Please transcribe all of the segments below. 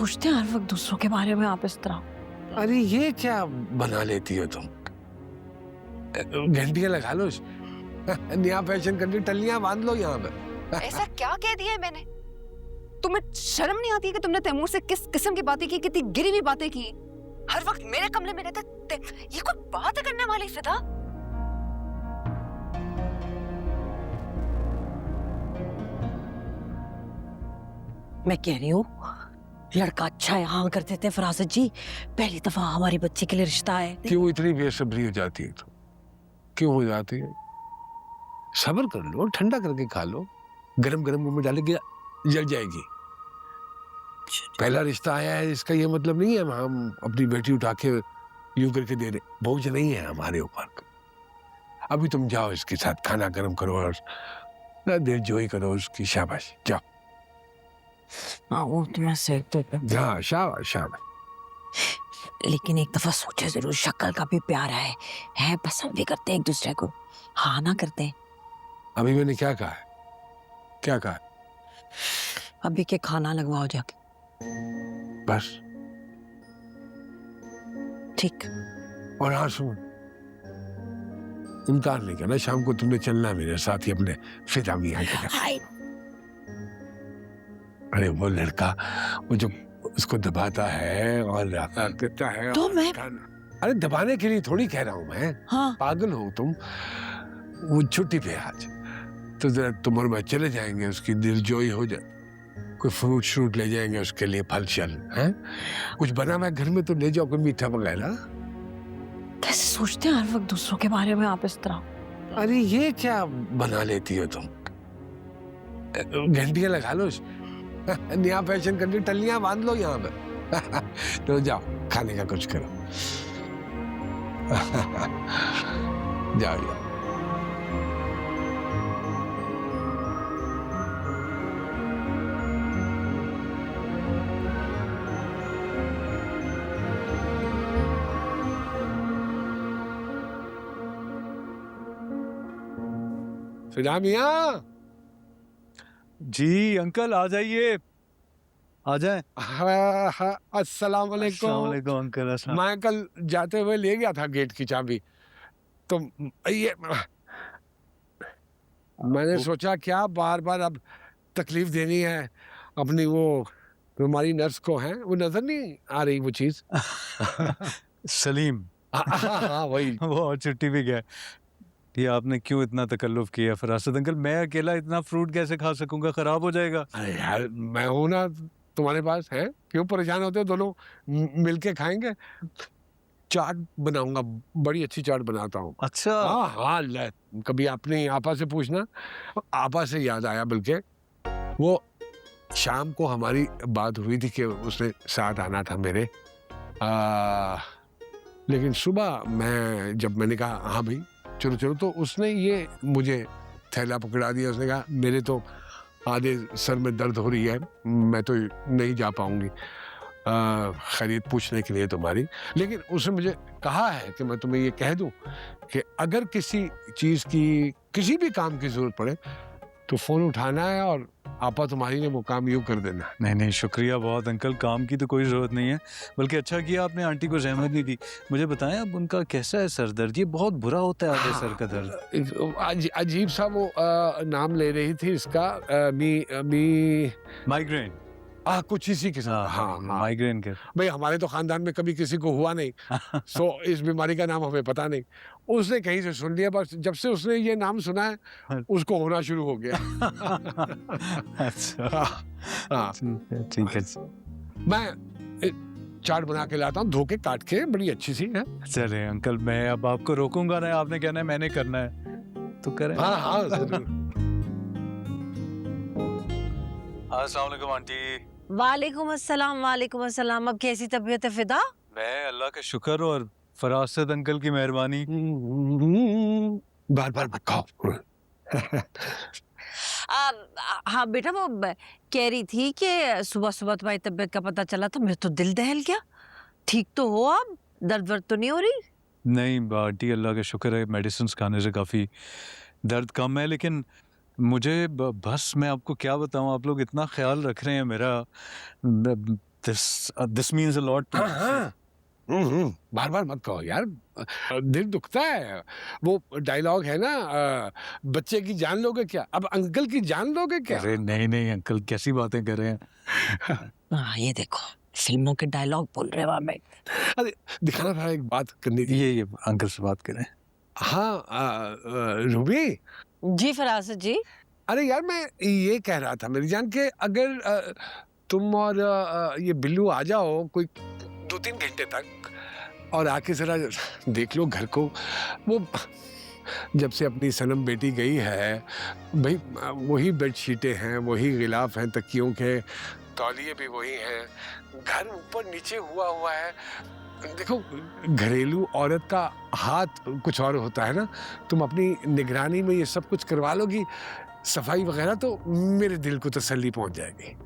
सोचते हैं हर वक्त दूसरों के बारे में आप इस तरह? अरे ये क्या बना लेती हो तुम? घंटियां लगा लो, नया फैशन करके टल्लियां बांध लो यहाँ पे। ऐसा क्या कह दिया है मैंने? तुम्हें शर्म नहीं आती है कि तुमने तैमूर से किस किस्म की बातें की, कितनी गिरी हुई बातें की? हर वक्त मेरे कमरे में रहते, ये कोई बात है करने वाली फिदा? मैं कह रही हूँ लड़का अच्छा है, हाँ कर देते फरासत जी। पहली दफा हमारी बच्ची के लिए रिश्ता है। क्यों इतनी बेसब्री हो जाती है? तो क्यों हो जाती है? सब्र कर लो, ठंडा करके खा लो। गरम गरम मुंह में डालेगी जल जाएगी। पहला रिश्ता आया है, इसका ये मतलब नहीं है हम अपनी बेटी उठा के यूं करके दे रहे। बोझ नहीं है हमारे ऊपर। अभी तुम जाओ, इसके साथ खाना गरम करो और ना देर जोई करो उसकी। शाबाश, जाओ। हाँ वो तो मैं सेक तो हाँ, शाबाश शाबाश। लेकिन एक दफा सोचे जरूर, शक्ल का भी प्यार है पसंद भी करते हैं एक दूसरे को, हाँ ना करते हैं। अभी मैंने क्या कहा है? क्या कहा? अभी के खाना लगवाओ जाके। बस। ठीक। और हाँ सुन, इनकार नहीं करना, शाम को तुमने चलना मेरे साथ ही अपने फिदा मियां के घर। अरे वो लड़का, वो जो उसको दबाता है और देता है तो मैं अरे दबाने के लिए थोड़ी कह रहा हूँ मैं। हाँ। पागल हो तुम? वो छुट्टी पे आज, तो जरा तुम और मैं चले जाएंगे, उसकी दिलजोई हो जाए। कोई फ्रूट श्रूट ले जाएंगे उसके लिए, फल शल है, कुछ बना मैं घर में तो ले जाओ, कोई मीठा वगैरह। कैसे सोचते हैं हर वक्त दूसरों के बारे में आप इस तरह? अरे ये क्या बना लेती हो तुम? घंटियां लगा लो, नया फैशन करके टल्लियां बांध लो यहाँ पे। तो जाओ, खाने का कुछ करो। जाओ जाओ। फिदा मियां। जी अंकल, आ जाइए, आ जाए। हाँ हाँ, अस्सलाम वालेकुम अंकल। अस्सलाम। मैं कल जाते हुए ले गया था गेट की चाबी, तो ये मैंने सोचा क्या बार बार अब तकलीफ देनी है अपनी वो हमारी नर्स को। है वो नजर नहीं आ रही वो चीज? सलीम। हाँ वही। वो और छुट्टी भी गया। ये आपने क्यों इतना तकल्लुफ किया फरासत अंकल? मैं अकेला इतना फ्रूट कैसे खा सकूंगा? खराब हो जाएगा। अरे यार मैं हूं ना तुम्हारे पास, है क्यों परेशान होते हो? दोनों मिलके खाएंगे। चाट बनाऊंगा, बड़ी अच्छी चाट बनाता हूँ। अच्छा। हाँ हाँ, ले कभी अपनी आपा से पूछना। आपा से याद आया, बल्कि वो शाम को हमारी बात हुई थी कि उसने साथ आना था मेरे। लेकिन सुबह जब मैंने कहा हाँ भाई चलो चलो, तो उसने ये मुझे थैला पकड़ा दिया। उसने कहा मेरे तो आधे सर में दर्द हो रही है, मैं तो नहीं जा पाऊंगी खरीद पूछने के लिए तुम्हारी। लेकिन उसने मुझे कहा है कि मैं तुम्हें ये कह दूं कि अगर किसी चीज की, किसी भी काम की जरूरत पड़े तो फोन उठाना है और आपा तुम्हारी ने वो काम यूं कर देना है। नहीं नहीं, शुक्रिया बहुत अंकल, काम की तो कोई ज़रूरत नहीं है, बल्कि अच्छा किया आपने आंटी को ज़हमत नहीं दी। मुझे बताएं अब उनका कैसा है सर दर्द? ये बहुत बुरा होता है आधे सर का दर्द। अजीब सा वो नाम ले रही थी इसका, माइग्रेन। कुछ इसी के साथ। हाँ माइग्रेन के। भाई हमारे तो खानदान में कभी किसी को हुआ नहीं, सो इस बीमारी का नाम हमें पता नहीं। उसने कहीं से सुन लिया, बस जब से उसने ये नाम सुना है उसको होना शुरू हो गया। अच्छा हाँ ठीक है। मैं चाट बना के लाता हूँ, धो के काट के, बड़ी अच्छी सी है। चले अंकल, मैं अब आपको रोकूंगा ना, आपने कहना है मैंने करना है तो करें। हाँ हाँ जरूर। अस्सलाम वालेकुम आंटी। वालेकुम अस्सलाम। अब कैसी तबीयत है फिदा? मैं अल्लाह का शुक्र और फरासत अंकल की मेहरबानी। बार बार मत खाओ। हाँ बेटा, वो कह रही थी कि सुबह सुबह तुम्हारी तबीयत का पता चला तो मेरा तो दिल दहल गया। ठीक तो हो अब? दर्द वर्द तो नहीं हो रही? नहीं आंटी, अल्लाह का शुक्र है, मेडिसिन खाने से काफ़ी दर्द कम है। लेकिन मुझे बस मैं आपको क्या बताऊं, आप लोग इतना ख्याल रख रहे हैं मेरा। this means a lot to हाँ हाँ बार बार मत कहो यार, दिल दुखता है। वो डायलॉग है ना, बच्चे की जान लोगे क्या, अब अंकल की जान लोगे क्या? अरे नहीं नहीं अंकल, कैसी बातें कर रहे हैं। हाँ ये देखो फिल्मों के डायलॉग बोल रहे हो मैं। अरे दिखाना था, एक बात करनी थी। ये अंकल से बात करें। हाँ रूबी, जी फरासत जी। अरे यार मैं ये कह रहा था मेरी जान के, अगर तुम और ये बिल्लू आ जाओ कोई 2-3 घंटे तक, और आके जरा देख लो घर को। वो जब से अपनी सनम बेटी गई है भाई, वही बेडशीटें हैं, वही गिलाफ हैं तकियों के, तौलिए भी वही हैं, घर ऊपर नीचे हुआ है। देखो घरेलू औरत का हाथ कुछ और होता है ना, तुम अपनी निगरानी में ये सब कुछ करवा लोगी, सफाई वगैरह, तो मेरे दिल को तसल्ली पहुंच जाएगी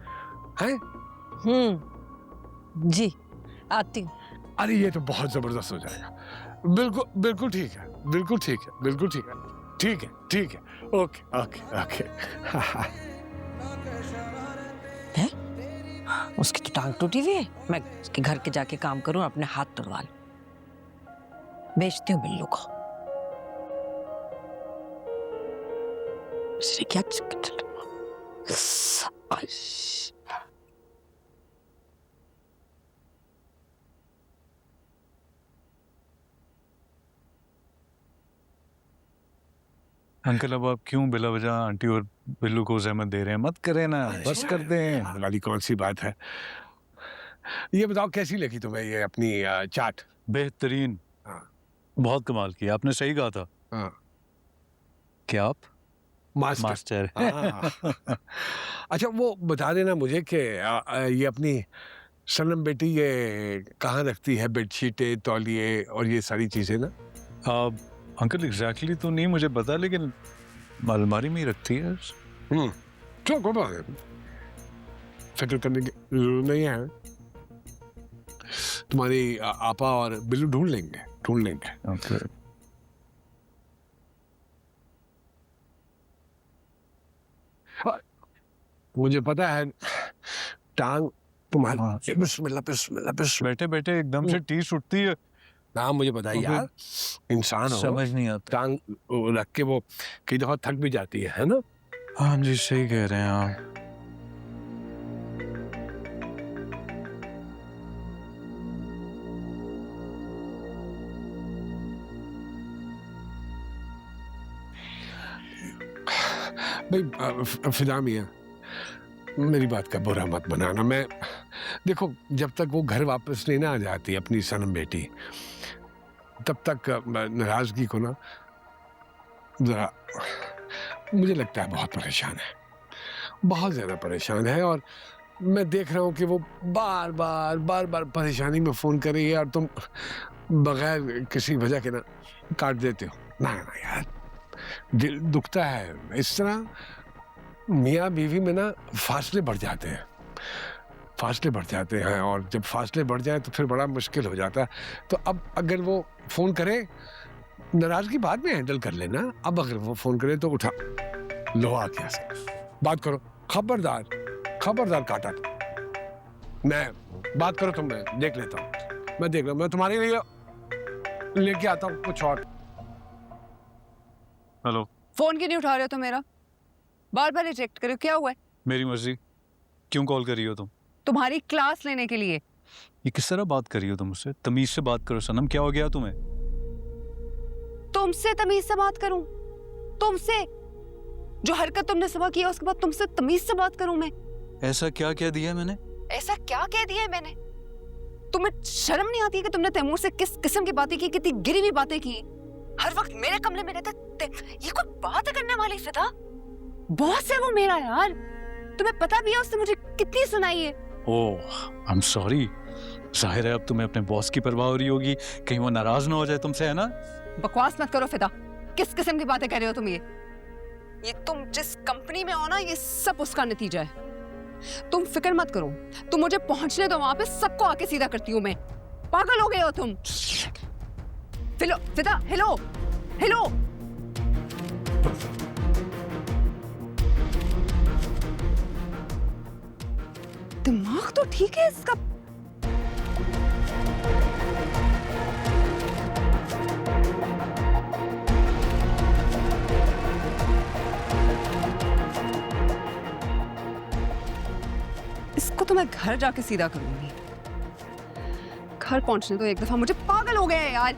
हैं। जी आती हूँ। अरे ये तो बहुत जबरदस्त हो जाएगा। बिल्कुल बिल्कुल ठीक है, बिल्कुल ठीक है, बिल्कुल ठीक है, ठीक है, ठीक है, ओके ओके ओके। है? उसकी तो टांग टूटी हुई है, मैं उसके घर के जाके काम करूं, अपने हाथ तुड़वा लूं। बेचती हूँ बिल्लू को। इसने क्या चक्कर चल रहा है? अंकल अब आप क्यों बिला वजह आंटी और बिल्लू को जहमत दे रहे हैं? मत करें ना, बस कर दें। वाली कौन सी बात है। ये बताओ कैसी लगी तुम्हें ये अपनी चाट? बेहतरीन, हाँ। बहुत कमाल किया आपने, सही कहा था। हाँ। क्या आप मास्टर? हाँ। अच्छा वो बता देना मुझे कि ये अपनी सनम बेटी ये कहाँ रखती है बेडशीटें, तौलिए और ये सारी चीजें ना? अंकल एग्जैक्टली तो नहीं मुझे पता, लेकिन अलमारी में ही रखती है। चलो कोई बात नहीं, फिक्र करने की जरूरत नहीं है। तुम्हारी आपा और बिल्लू ढूंढ लेंगे। Okay. मुझे पता है टांग तुम्हारी। बिस्मिल्लाह बिस्मिल्लाह बिस्मिल्लाह। बैठे बैठे एकदम से टीस उठती है। ना मुझे पता है यार, इंसान हो, समझ नहीं आता। टांग रख के वो कई दफा थक भी जाती है ना? हाँ जी सही कह रहे हैं आप। भाई फिदा मियां, मेरी बात का बुरा मत बनाना। मैं देखो जब तक वो घर वापस नहीं ना आ जाती अपनी सनम बेटी, तब तक नाराजगी को ना जरा मुझे लगता है बहुत परेशान है, बहुत ज्यादा परेशान है। और मैं देख रहा हूँ कि वो बार बार परेशानी में फोन कर रही है और तुम बगैर किसी वजह के ना काट देते हो। ना यार, दिल दुखता है। इस तरह मियाँ बीवी में ना फासले बढ़ जाते हैं, और जब फासले बढ़ जाए तो फिर बड़ा मुश्किल हो जाता है। तो अब अगर वो फोन करे, नाराजगी बाद में हैंडल कर लेना, अब अगर वो फोन करे तो उठा लो, आ क्या बात करो, खबरदार काटा। मैं बात करो तुम, मैं देख लेता हूँ, मैं तुम्हारे लिए लेके आता हूँ कुछ और। हेलो, फोन क्यों नहीं उठा रहे हो तुम मेरा? बार बार रिजेक्ट करो, क्या हुआ है? मेरी मर्जी। क्यों कॉल कर रही हो तुम? तुम्हारी क्लास लेने के लिए। ये किस तरह बात कर रही हो तुम मुझसे? तमीज से बात करो सनम, क्या हो गया तुम्हें? तुमसे तमीज से बात करूं? तुमसे जो हरकत तुमने सुबह की है उसके बाद तुमसे तमीज से बात करूं मैं? ऐसा क्या कह दिया मैंने? ऐसा क्या कह दिया है मैंने? तुम्हें शर्म नहीं आती कि तुमने तैमूर से किस किस्म की बातें की, कितनी गिरी हुई बातें की? हर वक्त मेरे कमरे में रहते, ये कोई बात करने वाली फिदा? बॉस है वो मेरा यार, तुम्हें पता भी है उसने मुझे कितनी सुनाई है। ओह आई एम सॉरी। जाहिर है अब तुम्हें अपने बॉस की परवाह हो रही होगी, कहीं वो नाराज ना हो जाए तुमसे, है ना? बकवास मत करो फिदा, किस किस्म की बातें कर रहे हो तुम? ये तुम जिस कंपनी में हो ना, ये सब उसका नतीजा है। तुम फिक्र मत करो, तुम मुझे पहुंचने दो वहां पे, सबको आके सीधा करती हूँ मैं। पागल हो गए हो तुम? फिदा, हेलो। दिमाग तो ठीक है इसका। इसको तो मैं घर जाके सीधा करूंगी। घर पहुंचने तो एक दफा मुझे पागल हो गया है यार।